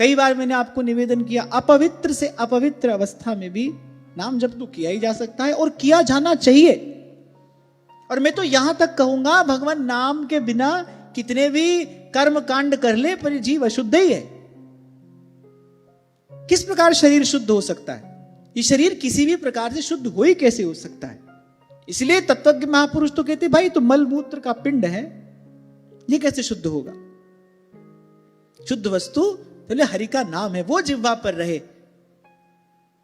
कई बार मैंने आपको निवेदन किया, अपवित्र से अपवित्र अवस्था में भी नाम जप तो किया ही जा सकता है और किया जाना चाहिए। और मैं तो यहां तक कहूंगा, भगवान नाम के बिना कितने भी कर्म कांड कर ले पर जीव अशुद्ध ही है। किस प्रकार शरीर शुद्ध हो सकता है? ये शरीर किसी भी प्रकार से शुद्ध हो ही कैसे हो सकता है? इसलिए तत्वज्ञ महापुरुष तो कहते भाई तो मल मूत्र का पिंड है, ये कैसे शुद्ध होगा? शुद्ध वस्तु बोले हरि का नाम है, वो जिह्वा पर रहे।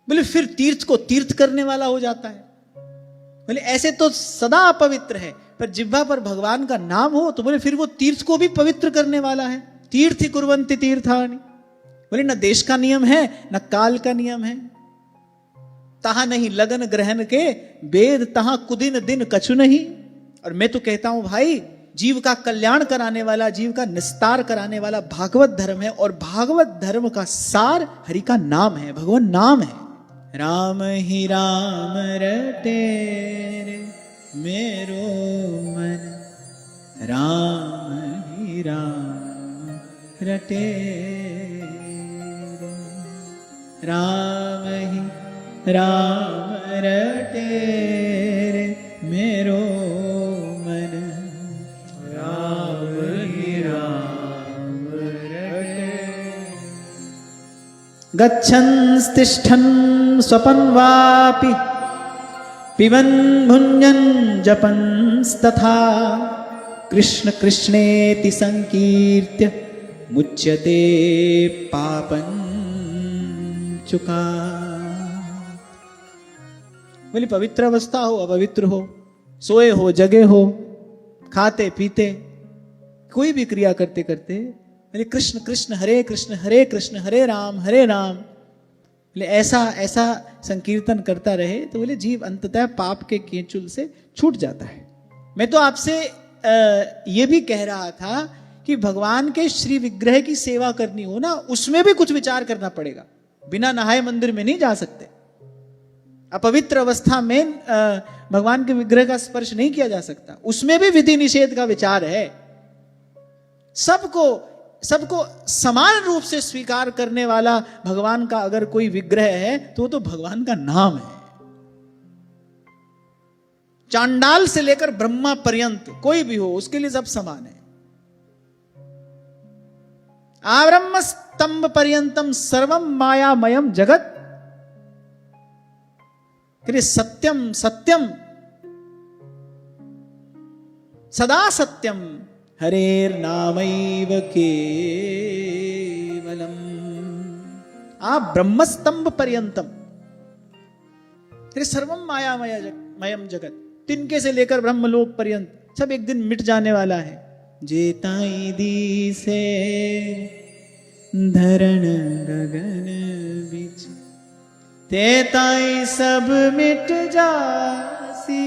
बोले फिर तीर्थ को तीर्थ करने वाला हो जाता है। बोले ऐसे तो सदा अपवित्र है, पर जिह्वा पर भगवान का नाम हो तो बोले फिर वो तीर्थ को भी पवित्र करने वाला है। तीर्थ ही कुर्वन्ति तीर्थानि। बोले न देश का नियम है न काल का नियम है। तहां नहीं लगन ग्रहण के वेद, तहां कुदिन दिन कछु नहीं। और मैं तो कहता हूं भाई, जीव का कल्याण कराने वाला, जीव का निस्तार कराने वाला भागवत धर्म है, और भागवत धर्म का सार हरि का नाम है, भगवान नाम है। राम ही राम रटे रे मेरो मन, राम ही राम रटे रे, राम ही राम रटे रे मेरो मन, राम ही राम रटे। गच्छन्स्तिष्ठन् स्वपन् वापि पिबन् भुञ्जन् जपन्स्तथा, कृष्ण कृष्णेति संकीर्त्य मुच्यते पापं चुका। बोले पवित्र अवस्था हो अपवित्र हो, सोए हो जगे हो, खाते पीते, कोई भी क्रिया करते करते बोले कृष्ण कृष्ण हरे कृष्ण हरे राम, बोले ऐसा ऐसा संकीर्तन करता रहे तो बोले जीव अंततः पाप के केंचुल से छूट जाता है। मैं तो आपसे ये भी कह रहा था कि भगवान के श्री विग्रह की सेवा करनी हो ना, उसमें भी कुछ विचार करना पड़ेगा। बिना नहाए मंदिर में नहीं जा सकते। अपवित्र अवस्था में भगवान के विग्रह का स्पर्श नहीं किया जा सकता, उसमें भी विधि निषेध का विचार है। सबको समान रूप से स्वीकार करने वाला भगवान का अगर कोई विग्रह है तो वो तो भगवान का नाम है। चांडाल से लेकर ब्रह्मा पर्यंत कोई भी हो, उसके लिए सब समान है। आब्रह्म स्तंभ पर्यंतम सर्वम मायामयम जगत, सत्यम सत्यम सदा सत्यम हरेर नामैव केवलम। आप ब्रह्मस्तंभ पर्यंतम, सर्वम मायामयम जगत, तिनके से लेकर ब्रह्मलोक पर्यंत सब एक दिन मिट जाने वाला है। जेताई दी से धरण गगन बिच, तेताई सब मिट जासी,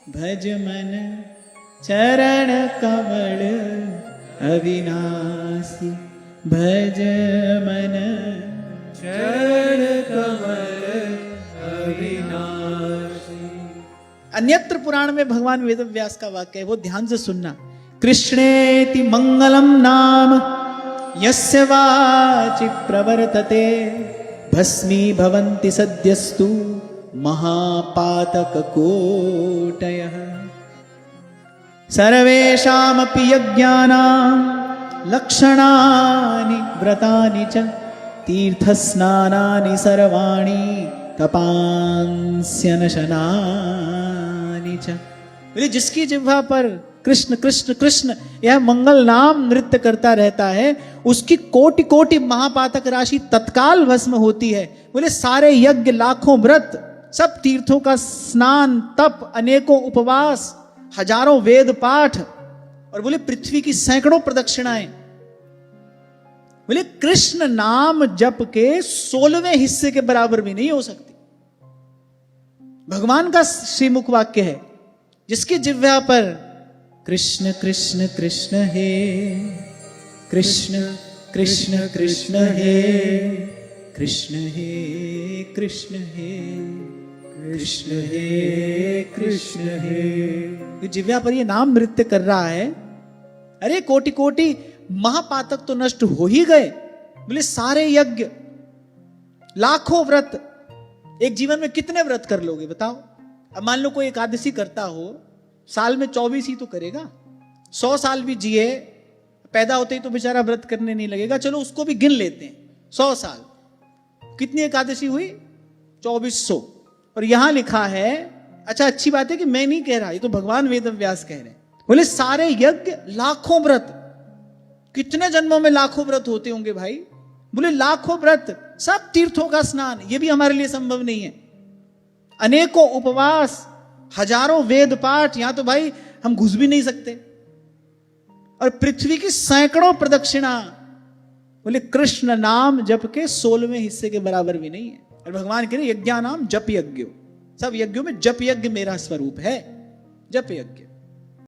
भज मन चरण कमल अविनाशी, भज मन चरण कमल अविनाशी। अन्यत्र पुराण में भगवान वेदव्यास का वाक्य है, वो ध्यान से सुनना। कृष्णेति मंगलम नाम यस्य वाचि प्रवर्तते, भस्मी भवन्ति सद्यस्तु महापातक कोटयः। सर्वेषामपि यज्ञानां लक्षणानि व्रतानि च, तीर्थस्नानानि सर्वाणि तपांस्यनशनानि च। बोले जिसकी जिह्वा पर कृष्ण कृष्ण कृष्ण यह मंगल नाम नृत्य करता रहता है, उसकी कोटि कोटि महापातक राशि तत्काल भस्म होती है। बोले सारे यज्ञ, लाखों व्रत, सब तीर्थों का स्नान, तप, अनेकों उपवास, हजारों वेद पाठ, और बोले पृथ्वी की सैकड़ों प्रदक्षिणाएं, बोले कृष्ण नाम जप के 16वें हिस्से के बराबर भी नहीं हो सकती। भगवान का श्रीमुख वाक्य है, जिसकी जिह्वा पर कृष्ण कृष्ण कृष्ण हे, कृष्ण कृष्ण कृष्ण हे, कृष्ण हे कृष्ण हे, कृष्ण हे कृष्ण हे, जिह्वा पर ये नाम नृत्य कर रहा है। अरे कोटि कोटि महापातक तो नष्ट हो ही गए, बोले सारे यज्ञ, लाखों व्रत, एक जीवन में कितने व्रत कर लोगे बताओ? अब मान लो कोई एकादशी करता हो, साल में 24 ही तो करेगा, 100 साल भी जिए, पैदा होते ही तो बेचारा व्रत करने नहीं लगेगा, चलो उसको भी गिन लेते हैं, 100 साल कितनी एकादशी हुई? 2400। और यहां लिखा है, अच्छा अच्छी बात है कि मैं नहीं कह रहा, ये तो भगवान वेद व्यास कह रहे हैं, बोले सारे यज्ञ लाखों व्रत, कितने जन्मों में लाखों व्रत होते होंगे भाई? बोले लाखों व्रत, सब तीर्थों का स्नान, ये भी हमारे लिए संभव नहीं है, अनेकों उपवास, हजारों वेद पाठ, यहां तो भाई हम घुस भी नहीं सकते, और पृथ्वी की सैकड़ों प्रदक्षिणा, बोले कृष्ण नाम जप के 16वें हिस्से के बराबर भी नहीं है। और भगवान कह रहे यज्ञा नाम जप यज्ञ, सब यज्ञों में जप यज्ञ मेरा स्वरूप है, जप यज्ञ।